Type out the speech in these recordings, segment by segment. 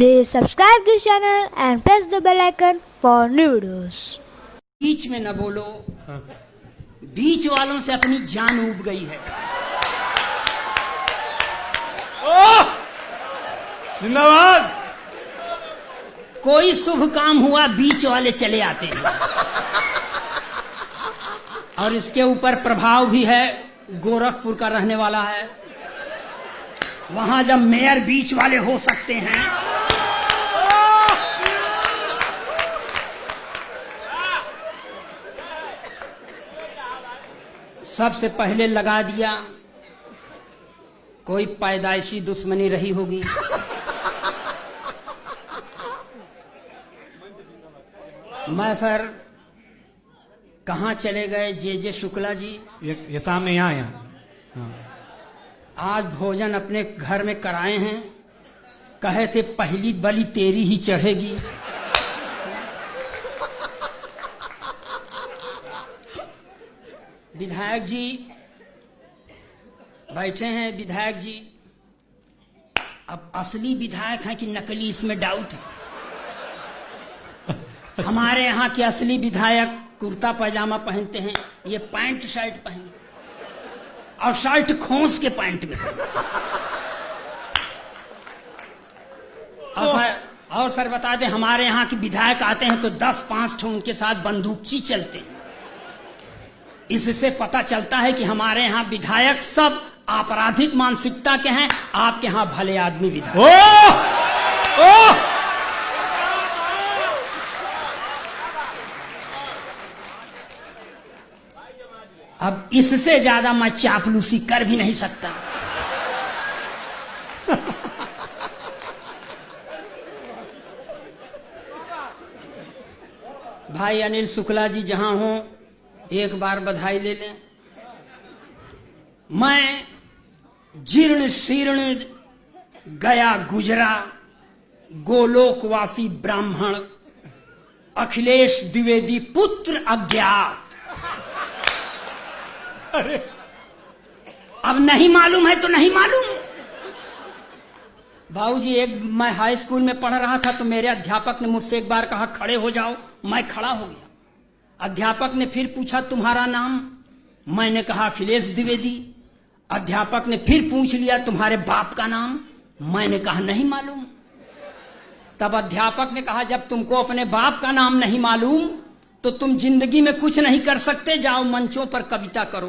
Please subscribe this channel and press the bell icon for new videos. बीच में न बोलो, बीच वालों से अपनी जान उब गई है। जिंदाबाद। कोई शुभ काम हुआ बीच वाले चले आते हैं और इसके ऊपर प्रभाव भी है। गोरखपुर का रहने वाला है, वहां जब मेयर बीच वाले हो सकते हैं, सबसे पहले लगा दिया। कोई पैदाइशी दुश्मनी रही होगी। मैं सर कहाँ चले गए जे शुक्ला जी? ये सामने यहाँ हाँ। आज भोजन अपने घर में कराए हैं, कहे थे पहली बलि तेरी ही चढ़ेगी। विधायक जी बैठे हैं। विधायक जी अब असली विधायक हैं कि नकली, इसमें डाउट है। हमारे यहाँ के असली विधायक कुर्ता पैजामा पहनते हैं, ये पैंट शर्ट पहने और शर्ट खोस के पैंट में। और सर बता दें, हमारे यहाँ के विधायक आते हैं तो 10-5 ठो उनके साथ बंदूकची चलते हैं। इससे पता चलता है कि हमारे यहाँ विधायक सब आपराधिक मानसिकता के हैं, आपके यहाँ भले आदमी विधायक। अब इससे ज्यादा मैं चापलूसी कर भी नहीं सकता। भाई अनिल शुक्ला जी जहां हो, एक बार बधाई ले लें। मैं जीर्ण शीर्ण गया गुजरा गोलोकवासी ब्राह्मण अखिलेश द्विवेदी पुत्र अज्ञात। अरे अब नहीं मालूम है तो नहीं मालूम। बाबूजी, एक मैं हाई स्कूल में पढ़ रहा था तो मेरे अध्यापक ने मुझसे एक बार कहा खड़े हो जाओ, मैं खड़ा हो गया। अध्यापक ने फिर पूछा तुम्हारा नाम? मैंने कहा अखिलेश द्विवेदी। अध्यापक ने फिर पूछ लिया तुम्हारे बाप का नाम? मैंने कहा नहीं मालूम। तब अध्यापक ने कहा जब तुमको अपने बाप का नाम नहीं मालूम तो तुम जिंदगी में कुछ नहीं कर सकते, जाओ मंचों पर कविता करो।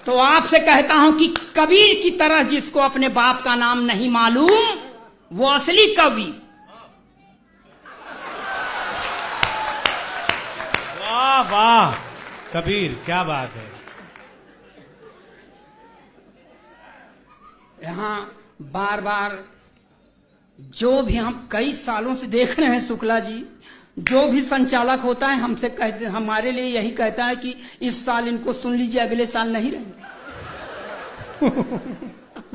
तो आपसे कहता हूं कि कबीर की तरह जिसको अपने बाप का नाम नहीं मालूम वो असली कवि। वाह वाह कबीर, क्या बात है। यहां बार बार जो भी हम कई सालों से देख रहे हैं, शुक्ला जी जो भी संचालक होता है हमसे कहते, हमारे लिए यही कहता है कि इस साल इनको सुन लीजिए, अगले साल नहीं रहेंगे।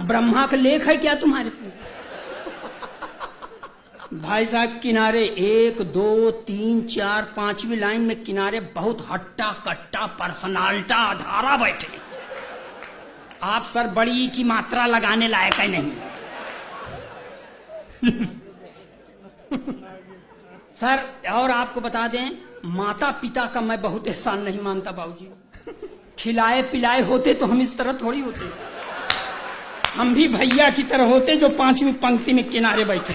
ब्रह्मा का लेख है क्या तुम्हारे पे? भाई साहब किनारे 1, 2, 3, 4, 5वीं लाइन में किनारे बहुत हट्टा कट्टा पर्सनाल्टा अधारा बैठे। आप सर बड़ी की मात्रा लगाने लायक है नहीं। सर और आपको बता दें, माता पिता का मैं बहुत एहसान नहीं मानता बाबूजी। खिलाए पिलाए होते तो हम इस तरह थोड़ी होते, हम भी भैया की तरह होते जो 5वीं पंक्ति में किनारे बैठे।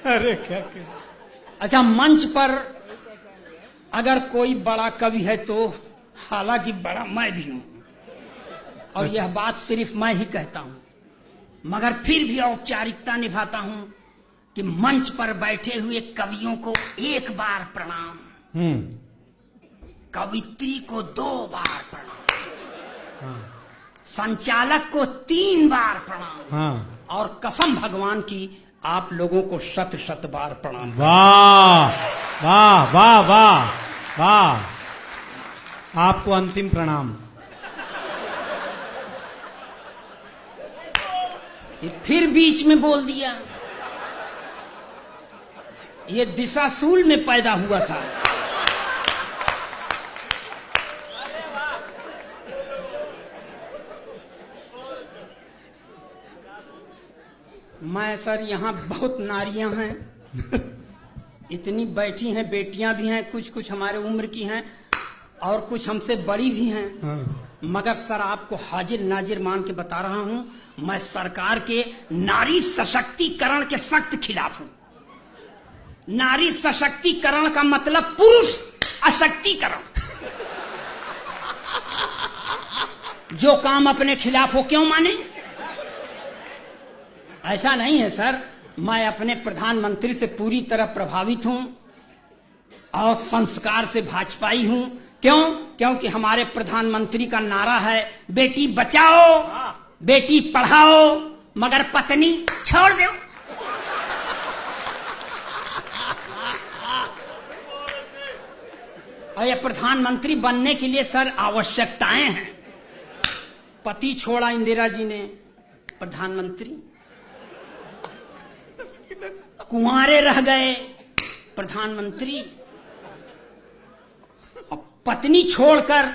अरे क्या अच्छा, मंच पर अगर कोई बड़ा कवि है तो हालांकि बड़ा मैं भी हूं, और यह बात सिर्फ मैं ही कहता हूं, मगर फिर भी औपचारिकता निभाता हूं कि मंच पर बैठे हुए कवियों को 1 बार प्रणाम, कवित्री को 2 बार प्रणाम, संचालक को 3 बार प्रणाम, और कसम भगवान की आप लोगों को 100 बार प्रणाम। वाह वाह वाह वाह वाह, आपको अंतिम प्रणाम। ये फिर बीच में बोल दिया। ये दिशाशूल में पैदा हुआ था। मैं सर यहाँ बहुत नारियां हैं, इतनी बैठी हैं, बेटियां भी हैं, कुछ कुछ हमारे उम्र की हैं और कुछ हमसे बड़ी भी हैं। हाँ। मगर सर आपको हाजिर नाजिर मान के बता रहा हूं, मैं सरकार के नारी सशक्तिकरण के सख्त खिलाफ हूं। नारी सशक्तिकरण का मतलब पुरुष अशक्तिकरण। जो काम अपने खिलाफ हो क्यों माने? ऐसा नहीं है सर, मैं अपने प्रधानमंत्री से पूरी तरह प्रभावित हूं और संस्कार से भाजपाई हूं। क्यों? क्योंकि हमारे प्रधानमंत्री का नारा है बेटी बचाओ, बेटी पढ़ाओ, मगर पत्नी छोड़ दो। और ये प्रधानमंत्री बनने के लिए सर आवश्यकताएं हैं। पति छोड़ा इंदिरा जी ने, प्रधानमंत्री। कुंवारे रह गए, प्रधानमंत्री। और पत्नी छोड़कर,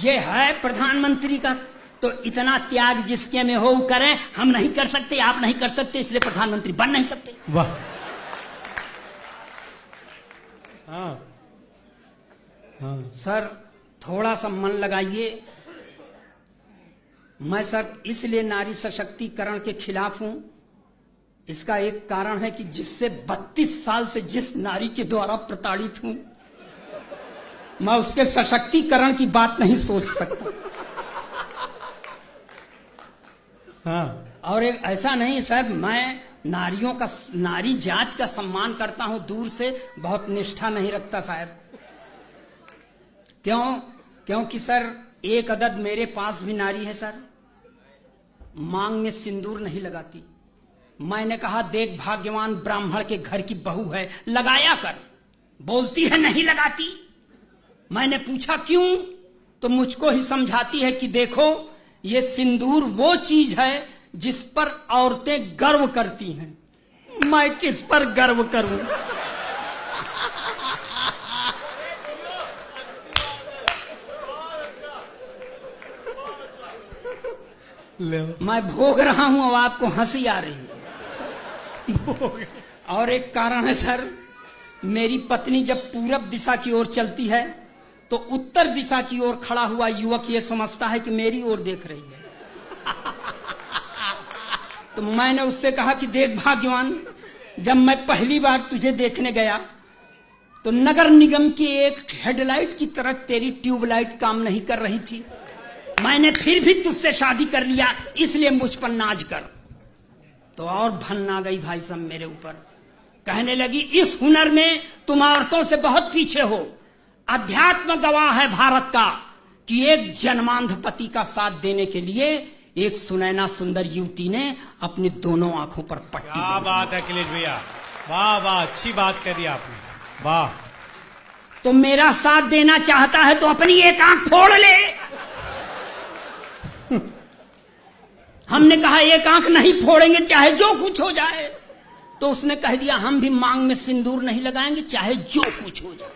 ये है प्रधानमंत्री का। तो इतना त्याग जिसके में हो करें। हम नहीं कर सकते, आप नहीं कर सकते, इसलिए प्रधानमंत्री बन नहीं सकते। वाह। हाँ। हाँ। सर थोड़ा सा मन लगाइए। मैं सर इसलिए नारी सशक्तिकरण के खिलाफ हूं, इसका एक कारण है कि जिससे 32 साल से जिस नारी के द्वारा प्रताड़ित हूं, मैं उसके सशक्तिकरण की बात नहीं सोच सकता। हाँ। और एक ऐसा नहीं सर, मैं नारियों का, नारी जात का सम्मान करता हूं दूर से, बहुत निष्ठा नहीं रखता साहब। क्यों? क्योंकि सर एक अदद मेरे पास भी नारी है सर, मांग में सिंदूर नहीं लगाती। मैंने कहा देख भाग्यवान ब्राह्मण के घर की बहू है, लगाया कर। बोलती है नहीं लगाती। मैंने पूछा क्यों? तो मुझको ही समझाती है कि देखो ये सिंदूर वो चीज है जिस पर औरतें गर्व करती हैं। मैं किस पर गर्व करूं? मैं भोग रहा हूं, अब आपको हंसी आ रही है। और एक कारण है सर, मेरी पत्नी जब पूरब दिशा की ओर चलती है तो उत्तर दिशा की ओर खड़ा हुआ युवक यह समझता है कि मेरी ओर देख रही है। तो मैंने उससे कहा कि देख भाग्यवान, जब मैं पहली बार तुझे देखने गया तो नगर निगम की एक हेडलाइट की तरह तेरी ट्यूबलाइट काम नहीं कर रही थी। मैंने फिर भी तुझसे शादी कर लिया, इसलिए मुझ पर नाज कर। तो और भन आ गई भाई साहब मेरे ऊपर। कहने लगी इस हुनर में तुम औरतों से बहुत पीछे हो। अध्यात्म गवाह है भारत का कि एक जन्मांध पति का साथ देने के लिए एक सुनैना सुंदर युवती ने अपनी दोनों आंखों पर पट्टी। क्या बात है अखिलेश भैया, वाह वाह, अच्छी बात कह दी आपने, वाह। तो मेरा साथ देना चाहता है तो अपनी एक आंख फोड़ ले। हमने कहा एक आंख नहीं फोड़ेंगे चाहे जो कुछ हो जाए। तो उसने कह दिया हम भी मांग में सिंदूर नहीं लगाएंगे चाहे जो कुछ हो जाए।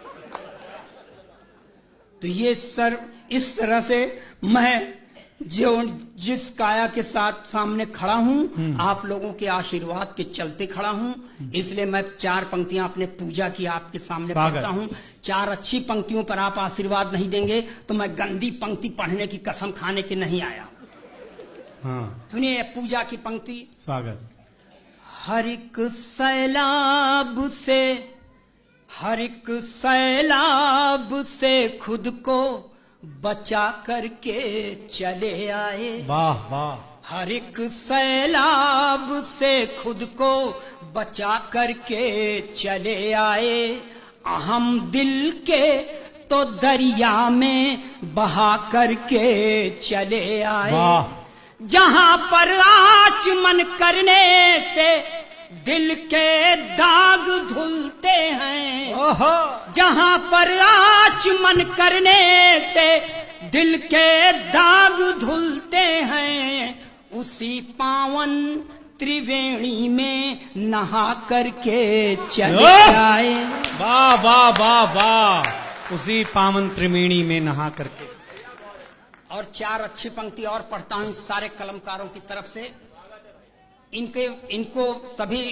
तो ये सर इस तरह से मैं जो जिस काया के साथ सामने खड़ा हूं, आप लोगों के आशीर्वाद के चलते खड़ा हूं, इसलिए मैं 4 पंक्तियां अपने पूजा की आपके सामने पढ़ता हूं। 4 अच्छी पंक्तियों पर आप आशीर्वाद नहीं देंगे तो मैं गंदी पंक्ति पढ़ने की कसम खाने के नहीं आया। हाँ। सुनिए पूजा की पंक्ति। स्वागत। हर एक सैलाब से, हर एक सैलाब से खुद को बचा करके चले आए। वाह वाह। हर एक सैलाब से खुद को बचा करके चले आए। हम दिल के तो दरिया में बहा करके चले आए। वाह। जहां पर आचमन करने से दिल के दाग धुलते हैं, जहां पर आचमन करने से दिल के दाग धुलते हैं, उसी पावन त्रिवेणी में नहा करके चले आए। वाह वाह वाह वाह, उसी पावन त्रिवेणी में नहा करके। और 4 अच्छी पंक्ति और पढ़ता हूं इस सारे कलमकारों की तरफ से। इनको सभी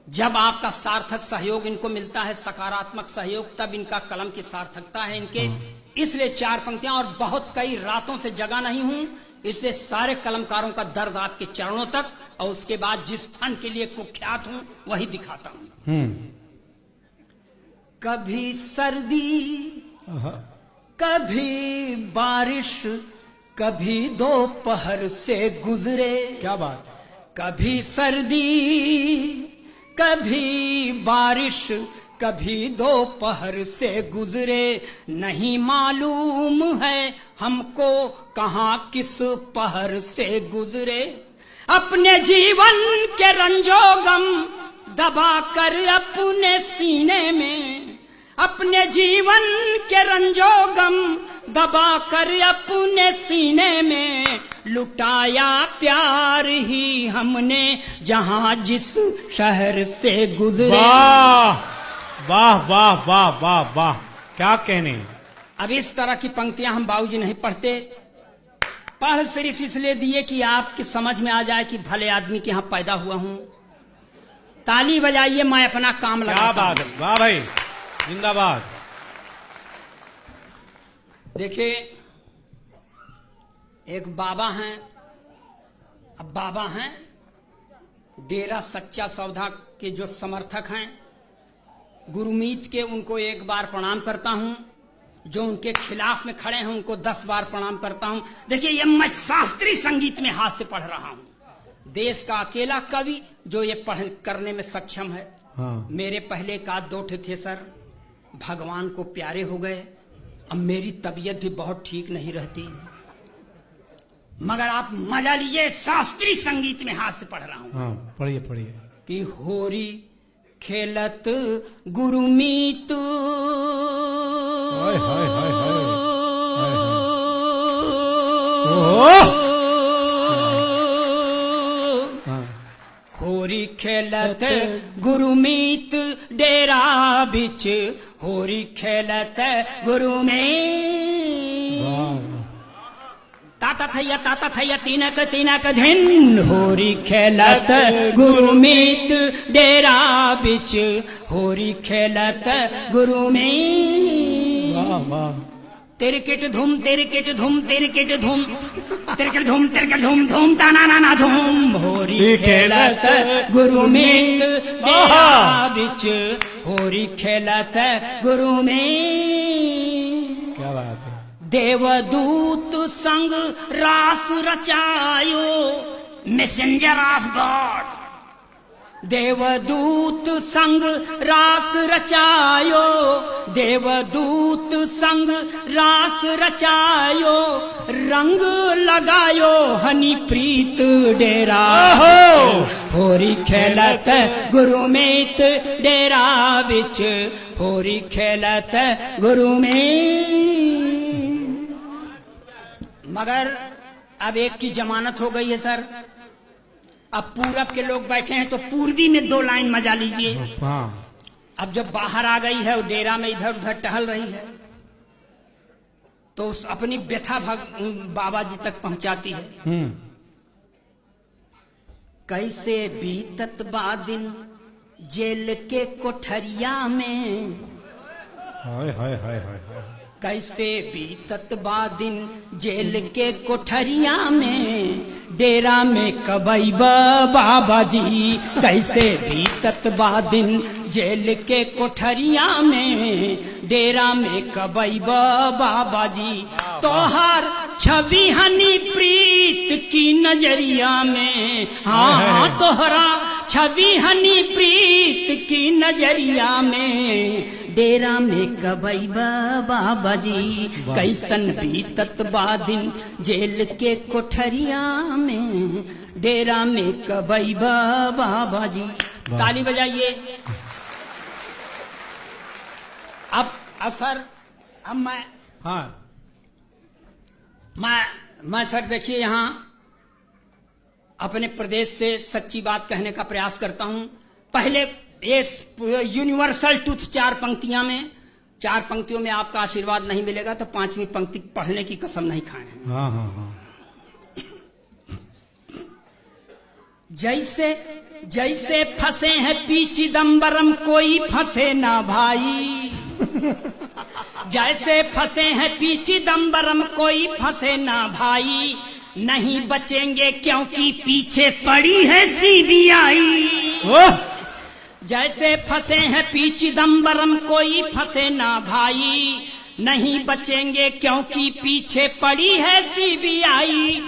जब आपका सार्थक सहयोग इनको मिलता है, सकारात्मक सहयोग, तब इनका कलम की सार्थकता है इनके। इसलिए 4 पंक्तियां, और बहुत कई रातों से जगा नहीं हूं, इसलिए सारे कलमकारों का दर्द आपके चरणों तक, और उसके बाद जिस फन के लिए कुख्यात हूं वही दिखाता हूं। कभी सर्दी, कभी बारिश, कभी दोपहर से गुजरे। क्या बात। कभी सर्दी, कभी बारिश, कभी दोपहर से गुजरे, नहीं मालूम है हमको कहां किस पहर से गुजरे। अपने जीवन के रंजो गम दबा कर अपने सीने में, अपने जीवन के रंजो गम दबा कर अपने सीने में, लुटाया प्यार ही हमने जहां जिस शहर से गुजरे। वाह वाह वाह वाह वाह वाह, क्या कहने। अब इस तरह की पंक्तियां हम बाबूजी नहीं पढ़ते, पढ़ सिर्फ इसलिए दिए कि आपकी समझ में आ जाए कि भले आदमी के यहां पैदा हुआ हूं। ताली बजाइए, मैं अपना काम लगाता हूं। क्या बात है, वाह भाई, जिंदाबाद। देखिए, एक बाबा हैं, अब बाबा हैं डेरा सच्चा सौदा के जो समर्थक हैं, गुरुमीत के, उनको 1 बार प्रणाम करता हूं। जो उनके खिलाफ में खड़े हैं उनको 10 बार प्रणाम करता हूं। देखिए, ये मैं शास्त्रीय संगीत में हाथ से पढ़ रहा हूं। देश का अकेला कवि जो ये पढ़ करने में सक्षम है। मेरे पहले का 2 थे सर, भगवान को प्यारे हो गए। अब मेरी तबीयत भी बहुत ठीक नहीं रहती, मगर आप मजा लीजिए, शास्त्रीय संगीत में हाथ से पढ़ रहा हूं। पढ़िए पढ़िए। कि होरी खेलत गुरुमीत, हाय हाय हाय हाय, होरी खेलत गुरुमीत डेरा बिच, होरी खेलत गुरुमीत। ताता थैया तीनक तीनक धिन, होरी खेलत गुरुमीत डेरा बिच, होरी खेलत गुरुमीत। वाह वाह। तिरकिट धूम तिरकिट धूम तिरकिट धूम, तिरकिट धूम धूम ताना नाना धूम, होरी खेलत गुरुमीत डेरा बिच, होरी खेलत गुरुमीत। क्या बात है। देवदूत संग रास रचायो, मैसेंजर ऑफ गॉड। देवदूत संग रास रचायो, देवदूत संग रास रचायो, रंग लगायो हनी प्रीत डेरा, होरी खेलत गुरुमीत डेरा बिच, होरी खेलत गुरुमीत। मगर अब एक की जमानत हो गई है सर। अब पूरब के लोग बैठे हैं तो पूर्वी में 2 लाइन मजा लीजिए। अब जब बाहर आ गई है, वो डेरा में इधर उधर टहल रही है, तो उस अपनी व्यथा बाबा जी तक पहुंचाती है। कैसे बीतत बा दिन जेल के कोठरिया में, हाय हाय हाय हाय। कैसे बीतत बा दिन जेल के कोठरिया में, डेरा में कबैबा बाबा जी। कैसे बीतत बा दिन जेल के कोठरिया में, डेरा में कबैबा बाबा जी। तोहार छवि हनी प्रीत की नजरिया में, हाँ तोहरा छवि हनी प्रीत की नजरिया में, डेरा में कबैबा बाबा जी। कैसन बीतत बा दिन जेल के कोठरिया में, डेरा में कबैबा बाबा जी। ताली बजाइए। अब सर, अब मैं सर देखिए, यहाँ अपने प्रदेश से सच्ची बात कहने का प्रयास करता हूं। पहले ये यूनिवर्सल ट्रूथ 4 पंक्तियां में 4 पंक्तियों में आपका आशीर्वाद नहीं मिलेगा तो 5वीं पंक्ति पढ़ने की कसम नहीं खाए हैं। हाँ हाँ हाँ। जैसे जैसे फंसे हैं पी चिदम्बरम कोई फंसे ना भाई, जैसे फंसे हैं पी चिदम्बरम कोई फंसे ना भाई, नहीं बचेंगे क्योंकि पीछे पड़ी है सीबीआई। जैसे फंसे हैं पी चिदम्बरम कोई फंसे ना भाई, नहीं बचेंगे क्योंकि पीछे पड़ी है सीबीआई।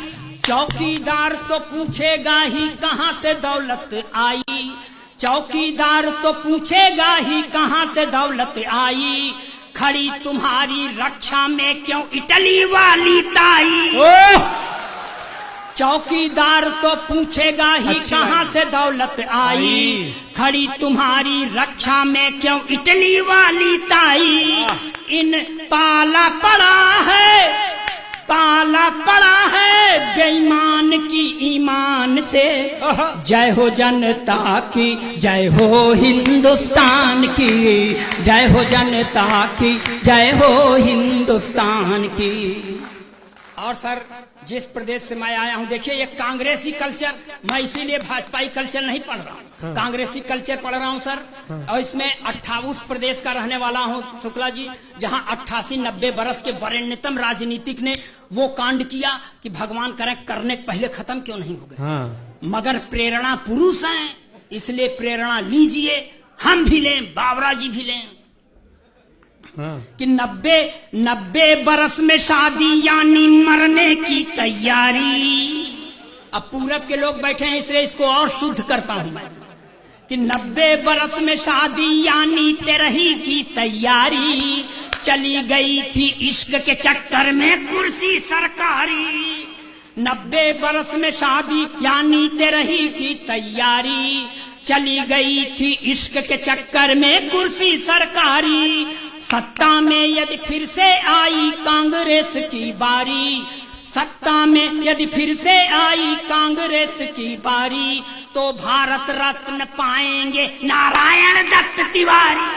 चौकीदार तो पूछेगा ही कहां से दौलत आई, चौकीदार तो पूछेगा ही कहां से दौलत आई, खड़ी तुम्हारी रक्षा में क्यों इटली वाली ताई। चौकीदार तो पूछेगा ही कहां से दौलत आई, खड़ी तुम्हारी रक्षा में क्यों इटली वाली ताई। इन पाला पड़ा है, पाला पड़ा है बेईमान की ईमान से, जय हो जनता की, जय हो हिंदुस्तान की, जय हो जनता की, जय हो हिंदुस्तान की। और सर जिस प्रदेश से मैं आया हूं, देखिए ये कांग्रेसी कल्चर, मैं इसीलिए भाजपाई कल्चर नहीं पढ़ रहा हूं, कांग्रेसी कल्चर पढ़ रहा हूं सर। और इसमें 28 प्रदेश का रहने वाला हूं शुक्ला जी, जहां 88-90 बरस के वरेण्यतम राजनीतिक ने वो कांड किया कि भगवान करें करने के पहले खत्म क्यों नहीं हो गए। हाँ। मगर प्रेरणा पुरुष हैं, इसलिए प्रेरणा लीजिए, हम भी लें, बाबरा जी भी लें। हाँ। कि 90 बरस में शादी यानी मरने की तैयारी। अब पूरब के लोग बैठे हैं इसलिए इसको और शुद्ध करता हूं मैं, कि 90 बरस में शादी यानी तेरही की तैयारी, चली गई थी इश्क के चक्कर में कुर्सी सरकारी। 90 बरस में शादी यानी तेरही की तैयारी, चली गई थी इश्क के चक्कर में कुर्सी सरकारी। सत्ता में यदि फिर से आई कांग्रेस की बारी, सत्ता में यदि फिर से आई कांग्रेस की बारी, तो भारत रत्न पाएंगे नारायण दत्त तिवारी।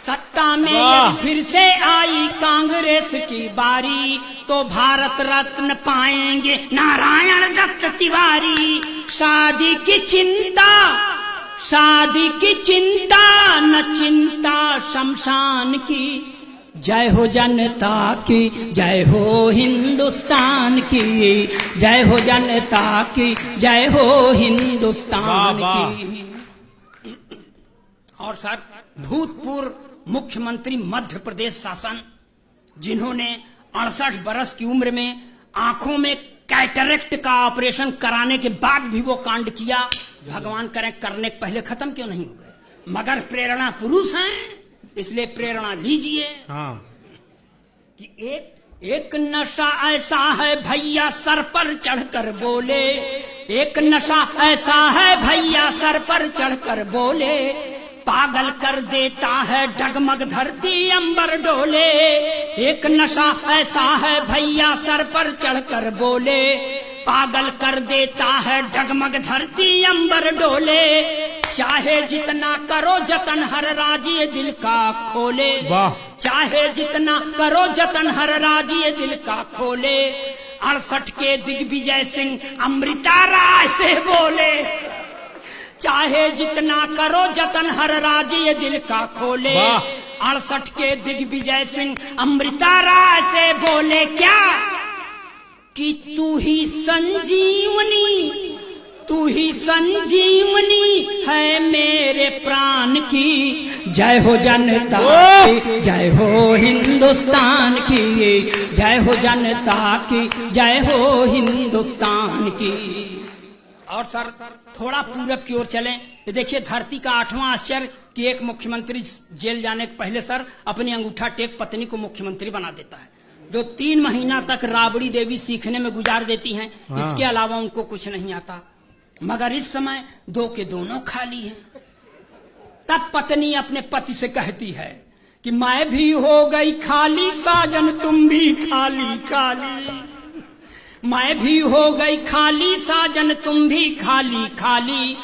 सत्ता में यदि फिर से आई कांग्रेस की बारी, तो भारत रत्न पाएंगे नारायण दत्त तिवारी। शादी की चिंता, शादी की चिंता न चिंता शमशान की, जय हो जनता की, जय हो हिंदुस्तान की, जय हो जनता की, जय हो हिंदुस्तान की। और सर भूतपूर्व मुख्यमंत्री मध्य प्रदेश शासन, जिन्होंने 68 बरस की उम्र में आंखों में कैटरेक्ट का ऑपरेशन कराने के बाद भी वो कांड किया, भगवान करें करने के पहले खत्म क्यों नहीं हो गए। मगर प्रेरणा पुरुष हैं, इसलिए प्रेरणा लीजिए। हाँ। कि एक नशा ऐसा है भैया सर पर चढ़कर बोले, एक नशा ऐसा है भैया सर पर चढ़कर बोले, पागल कर देता है डगमग धरती अंबर डोले। एक नशा ऐसा है भैया सर पर चढ़कर बोले, पागल कर देता है डगमग धरती अंबर डोले। चाहे जितना करो जतन हर राज ये दिल का खोले, चाहे जितना करो जतन हर राज ये दिल का खोले। 68 के दिग्विजय सिंह अमृता राय से बोले, चाहे जितना करो जतन हर राज ये दिल का खोले। 68 के दिग्विजय सिंह अमृता राय से बोले क्या, कि तू ही संजीवनी, तू ही संजीवनी है मेरे प्राण की, जय हो जनता की, जय हो हिंदुस्तान की, जय हो जनता की, जय हो हिंदुस्तान की। और सर थोड़ा पूरब की ओर चलें, ये देखिए धरती का 8वां आश्चर्य कि एक मुख्यमंत्री जेल जाने के पहले सर अपनी अंगूठा टेक पत्नी को मुख्यमंत्री बना देता है, जो 3 महीना तक राबड़ी देवी सीखने में गुजार देती हैं। इसके अलावा उनको कुछ नहीं आता। मगर इस समय 2 के दोनों खाली हैं। तब पत्नी अपने पति से कहती है कि मैं भी हो गई खाली साजन तुम भी खाली खाली, मैं भी हो गई खाली साजन तुम भी खाली खाली।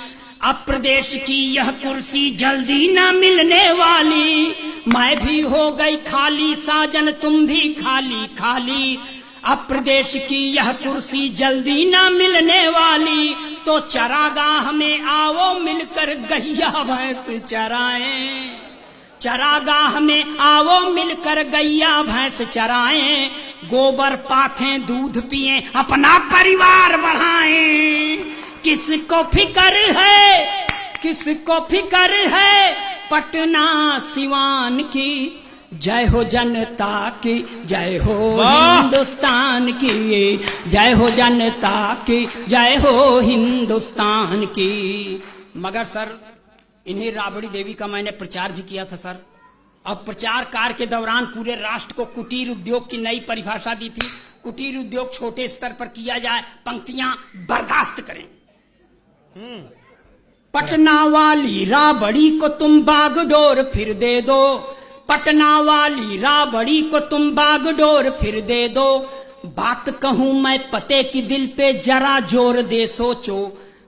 अब प्रदेश की यह कुर्सी जल्दी न मिलने वाली, मैं भी हो गई खाली साजन तुम भी खाली खाली। अब प्रदेश की यह कुर्सी जल्दी न मिलने वाली, तो चरागाह में आओ मिलकर गैया भैंस चराएं। चरागाह में आओ मिलकर गैया भैंस चराएं, गोबर पाथें दूध पिएं अपना परिवार बढ़ाएं। किसको फिकर है, किसको फिकर है पटना सिवान की, जय हो जनता की, जय हो हिंदुस्तान की, जय हो जनता की, जय हो हिंदुस्तान की। मगर सर इन्हीं राबड़ी देवी का मैंने प्रचार भी किया था सर। अब प्रचार कार्य के दौरान पूरे राष्ट्र को कुटीर उद्योग की नई परिभाषा दी थी। कुटीर उद्योग छोटे स्तर पर किया जाए, पंक्तियां बर्दाश्त करें। पटना वाली राबड़ी को तुम बागडोर फिर दे दो, पटना वाली राबड़ी को तुम बागडोर फिर दे दो। बात कहूं मैं पते की दिल पे जरा जोर दे सोचो,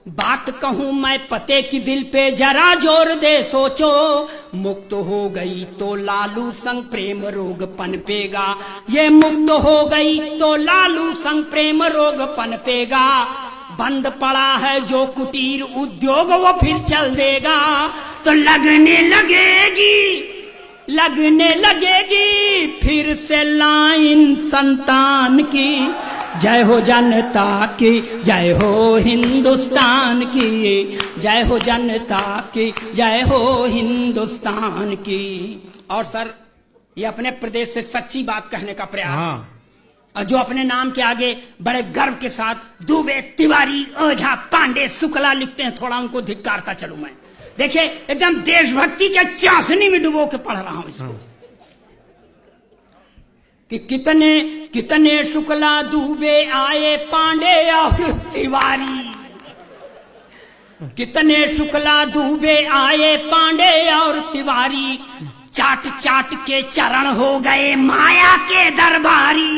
बात कहूं मैं पते की दिल पे जरा जोर दे सोचो। मुक्त हो गई तो लालू संग प्रेम रोग पनपेगा, ये मुक्त हो गई तो लालू संग प्रेम रोग पनपेगा। बंद पड़ा है जो कुटीर उद्योग वो फिर चल देगा, तो लगने लगेगी, लगने लगेगी फिर से लाइन संतान की। जय हो जनता की, जय हो हिंदुस्तान की, जय हो जनता की, जय हो हिंदुस्तान की। और सर ये अपने प्रदेश से सच्ची बात कहने का प्रयास, और जो अपने नाम के आगे बड़े गर्व के साथ दुबे, तिवारी, ओझा, पांडे, शुक्ला लिखते हैं, थोड़ा उनको धिक्कारता चलूं मैं। देखिए एकदम देशभक्ति के चाशनी में डुबो के पढ़ रहा हूं इसको कि कितने कितने शुक्ला दुबे आए पांडे और तिवारी, कितने शुक्ला दुबे आए पांडे और तिवारी। चाट चाट के चरण हो गए माया के दरबारी।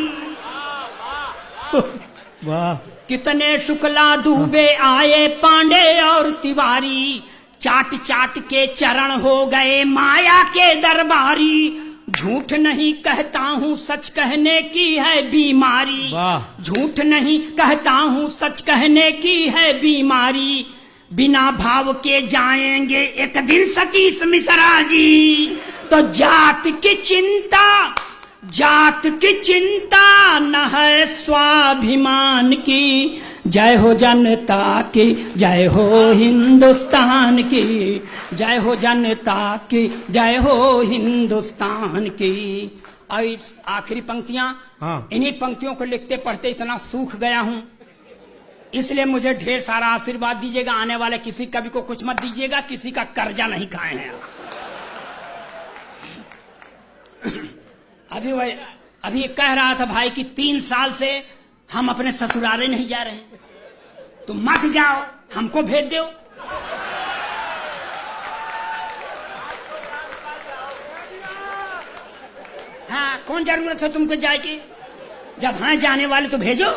वाह। कितने शुक्ला दुबे आए पांडे और तिवारी, चाट चाट के चरण हो गए माया के दरबारी। झूठ नहीं कहता हूँ सच कहने की है बीमारी, झूठ नहीं कहता हूँ सच कहने की है बीमारी। बिना भाव के जाएंगे एक दिन सतीश मिश्रा जी, तो जात की चिंता, जात की चिंता न है स्वाभिमान की। जय हो जनता की, जय हो हिंदुस्तान की, जय हो जनता की, जय हो हिंदुस्तान की। और इस आखिरी पंक्तियां, इन्हीं पंक्तियों को लिखते पढ़ते इतना सूख गया हूं, इसलिए मुझे ढेर सारा आशीर्वाद दीजिएगा। आने वाले किसी कवि को कुछ मत दीजिएगा, किसी का कर्जा नहीं खाए हैं आप। अभी कह रहा था भाई कि 3 साल से हम अपने ससुराले नहीं जा रहे, तो मत जाओ, हमको भेज दो। हाँ, कौन जरूरत है तुमको जाए की? जब हाँ जाने वाले तो भेजो।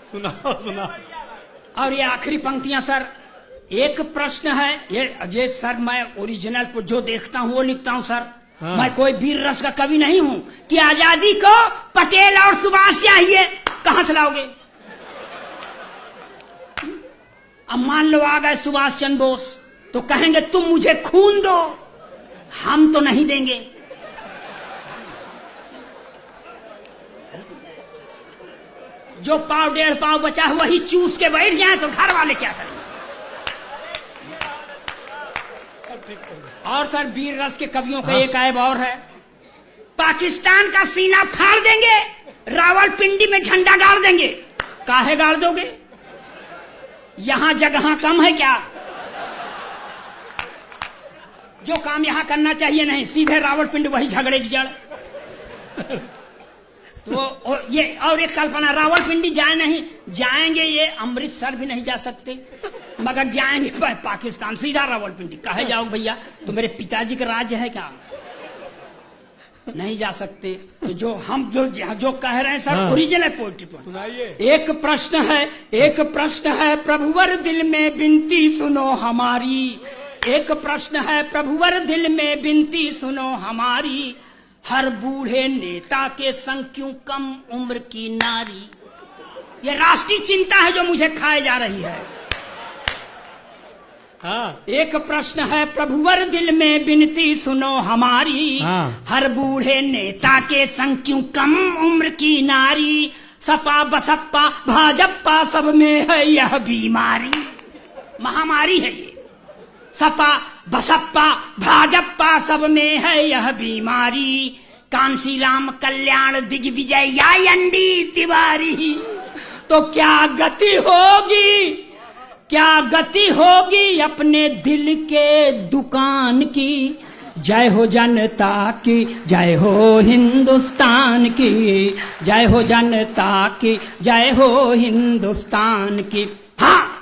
सुनाओ सुनाओ। और ये आखिरी पंक्तियां सर, एक प्रश्न है ये सर, मैं ओरिजिनल पर जो देखता हूं वो लिखता हूं सर। मैं कोई वीर रस का कवि नहीं हूं कि आजादी को पटेल और सुभाष चाहिए, कहां से लाओगे? अब मान लो आ गए सुभाष चंद्र बोस, तो कहेंगे तुम मुझे खून दो, हम तो नहीं देंगे। जो पाव 1.5 पाव बचा है वही चूस के बैठ जाए तो घर वाले क्या करेंगे? और सर वीर रस के कवियों का एक ऐब और है, पाकिस्तान का सीना फाड़ देंगे, रावलपिंडी में झंडा गाड़ देंगे। काहे गाड़ दोगे? यहां जगह कम है क्या? जो काम यहां करना चाहिए नहीं, सीधे रावलपिंडी वही झगड़े की जड़। तो ये और एक कल्पना, रावलपिंडी जाए नहीं, जाएंगे ये अमृतसर भी नहीं जा सकते, मगर जाएंगे पाकिस्तान, सीधा रावलपिंडी। कहे जाओ भैया, तो मेरे पिताजी का राज्य है क्या? नहीं जा सकते। तो जो हम जो कह रहे हैं सर, हाँ। ओरिजिनल पोइट्री सुनाइए। एक प्रश्न है प्रभुवर दिल में विनती सुनो हमारी। एक प्रश्न है प्रभुवर दिल में विनती सुनो हमारी। हर बूढ़े नेता के संग क्यों कम उम्र की नारी। ये राष्ट्रीय चिंता है जो मुझे खाए जा रही है। हाँ। एक प्रश्न है प्रभुवर दिल में विनती सुनो हमारी। हाँ। हर बूढ़े नेता के संग क्यों कम उम्र की नारी। सपा बसपा भाजपा सब में है यह बीमारी। महामारी है ये। सपा बसपा भाजपा सब में है यह बीमारी। कांशीराम कल्याण दिग्विजय या एनडी तिवारी। तो क्या गति होगी, क्या गति होगी अपने दिल के दुकान की। जय हो जनता की, जय हो हिंदुस्तान की। जय हो जनता की, जय हो हिंदुस्तान की। हाँ,